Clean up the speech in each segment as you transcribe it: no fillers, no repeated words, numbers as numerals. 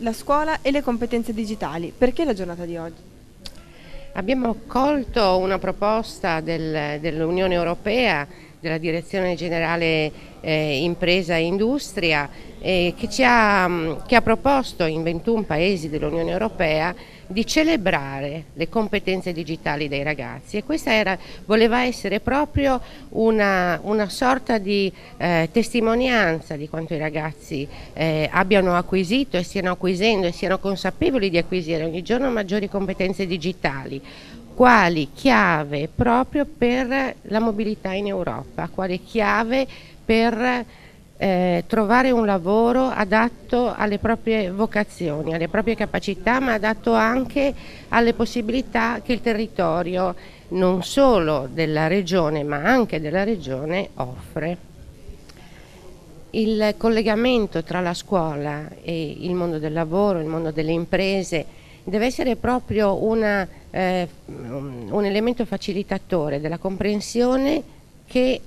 la scuola e le competenze digitali. Perché la giornata di oggi? Abbiamo colto una proposta dell'Unione Europea, della Direzione Generale Impresa e Industria, che ha proposto in 21 paesi dell'Unione Europea di celebrare le competenze digitali dei ragazzi, e questa voleva essere proprio una sorta di testimonianza di quanto i ragazzi abbiano acquisito e stiano acquisendo e siano consapevoli di acquisire ogni giorno maggiori competenze digitali, quali chiave proprio per la mobilità in Europa, quale chiave per trovare un lavoro adatto alle proprie vocazioni, alle proprie capacità, ma adatto anche alle possibilità che il territorio, non solo della regione, ma anche della regione, offre. Il collegamento tra la scuola e il mondo del lavoro, il mondo delle imprese, deve essere proprio un elemento facilitatore della comprensione che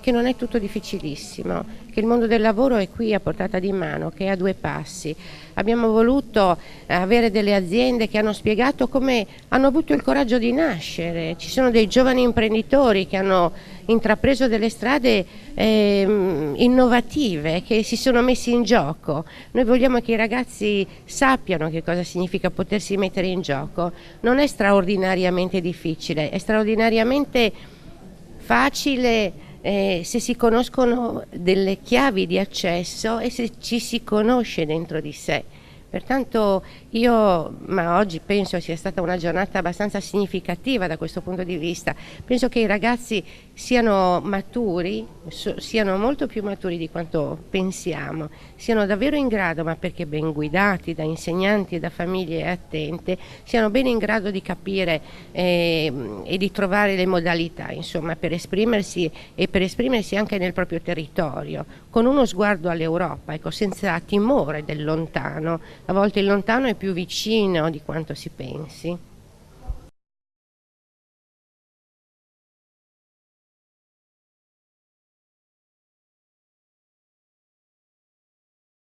non è tutto difficilissimo, che il mondo del lavoro è qui a portata di mano, che è a due passi. Abbiamo voluto avere delle aziende che hanno spiegato come hanno avuto il coraggio di nascere. Ci sono dei giovani imprenditori che hanno intrapreso delle strade innovative, che si sono messi in gioco. Noi vogliamo che i ragazzi sappiano che cosa significa potersi mettere in gioco. Non è straordinariamente difficile, è straordinariamente facile se si conoscono delle chiavi di accesso e se ci si conosce dentro di sé. Pertanto ma oggi penso sia stata una giornata abbastanza significativa da questo punto di vista. Penso che i ragazzi siano maturi, siano molto più maturi di quanto pensiamo, siano davvero in grado, ma perché ben guidati da insegnanti e da famiglie attente, siano bene in grado di capire e di trovare le modalità, insomma, per esprimersi e per esprimersi anche nel proprio territorio, con uno sguardo all'Europa, ecco, senza timore del lontano. A volte il lontano è più vicino di quanto si pensi.